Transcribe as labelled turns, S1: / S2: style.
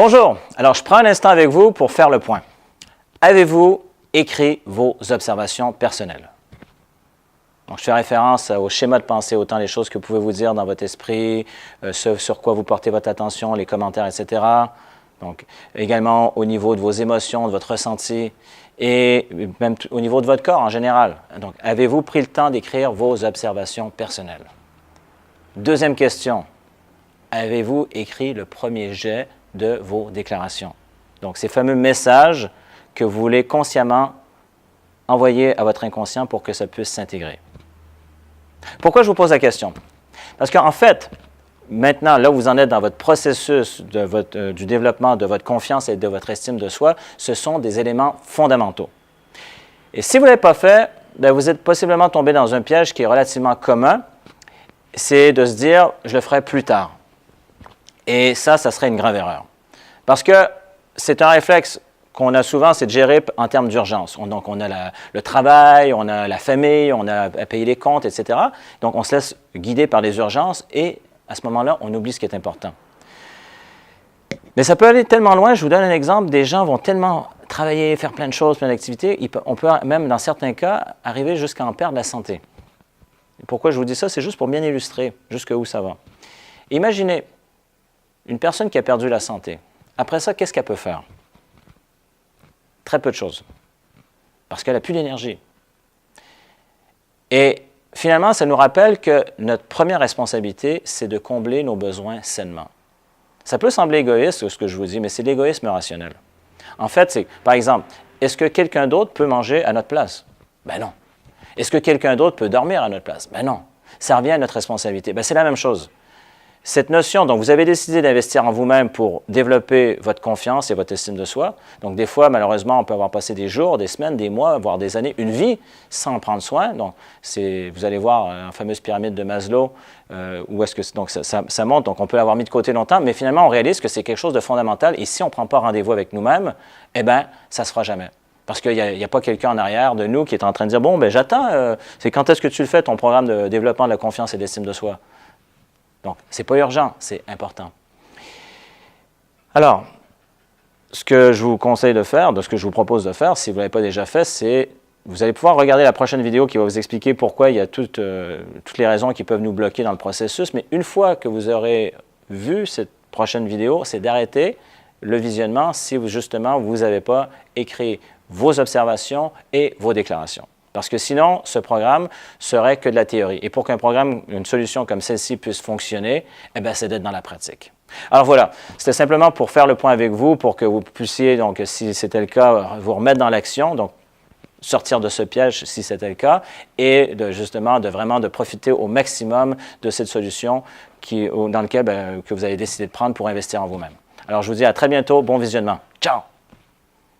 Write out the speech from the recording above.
S1: Bonjour, alors je prends un instant avec vous pour faire le point. Avez-vous écrit vos observations personnelles? Donc, je fais référence au schéma de pensée, autant les choses que vous pouvez vous dire dans votre esprit, ce sur quoi vous portez votre attention, les commentaires, etc. Donc, également au niveau de vos émotions, de votre ressenti et même au niveau de votre corps en général. Donc, avez-vous pris le temps d'écrire vos observations personnelles? Deuxième question, avez-vous écrit le premier jet de vos déclarations? Donc, ces fameux messages que vous voulez consciemment envoyer à votre inconscient pour que ça puisse s'intégrer. Pourquoi je vous pose la question? Parce qu'en fait, maintenant, là où vous en êtes dans votre processus du développement de votre confiance et de votre estime de soi, ce sont des éléments fondamentaux. Et si vous ne l'avez pas fait, bien, vous êtes possiblement tombé dans un piège qui est relativement commun, c'est de se dire « je le ferai plus tard ». Et ça serait une grave erreur. Parce que c'est un réflexe qu'on a souvent, c'est de gérer en termes d'urgence. Donc, on a le travail, on a la famille, on a à payer les comptes, etc. Donc, on se laisse guider par les urgences et à ce moment-là, on oublie ce qui est important. Mais ça peut aller tellement loin, je vous donne un exemple, des gens vont tellement travailler, faire plein de choses, plein d'activités, on peut même, dans certains cas, arriver jusqu'à en perdre la santé. Et pourquoi je vous dis ça? C'est juste pour bien illustrer jusqu'où ça va. Imaginez une personne qui a perdu la santé. Après ça, qu'est-ce qu'elle peut faire? Très peu de choses, parce qu'elle n'a plus d'énergie. Et finalement, ça nous rappelle que notre première responsabilité, c'est de combler nos besoins sainement. Ça peut sembler égoïste, ce que je vous dis, mais c'est l'égoïsme rationnel. En fait, c'est, par exemple, est-ce que quelqu'un d'autre peut manger à notre place? Ben non. Est-ce que quelqu'un d'autre peut dormir à notre place? Ben non. Ça revient à notre responsabilité. Ben c'est la même chose. Cette notion, donc vous avez décidé d'investir en vous-même pour développer votre confiance et votre estime de soi. Donc des fois, malheureusement, on peut avoir passé des jours, des semaines, des mois, voire des années, une vie sans en prendre soin. Donc vous allez voir la fameuse pyramide de Maslow, où est-ce que donc ça monte, donc on peut l'avoir mis de côté longtemps, mais finalement on réalise que c'est quelque chose de fondamental et si on ne prend pas rendez-vous avec nous-mêmes, eh bien, ça ne se fera jamais. Parce qu'il n'y a pas quelqu'un en arrière de nous qui est en train de dire « Bon, ben j'attends, c'est quand est-ce que tu le fais, ton programme de développement de la confiance et de l'estime de soi? » Donc, ce n'est pas urgent, c'est important. Alors, ce que je vous conseille de faire, ce que je vous propose de faire, si vous ne l'avez pas déjà fait, c'est vous allez pouvoir regarder la prochaine vidéo qui va vous expliquer pourquoi il y a toutes les raisons qui peuvent nous bloquer dans le processus. Mais une fois que vous aurez vu cette prochaine vidéo, c'est d'arrêter le visionnement si justement vous n'avez pas écrit vos observations et vos déclarations. Parce que sinon, ce programme serait que de la théorie. Et pour qu'un programme, une solution comme celle-ci puisse fonctionner, eh bien, c'est d'être dans la pratique. Alors voilà, c'était simplement pour faire le point avec vous, pour que vous puissiez, donc, si c'était le cas, vous remettre dans l'action, donc sortir de ce piège si c'était le cas, et justement de profiter au maximum de cette solution dans laquelle que vous avez décidé de prendre pour investir en vous-même. Alors je vous dis à très bientôt, bon visionnement. Ciao!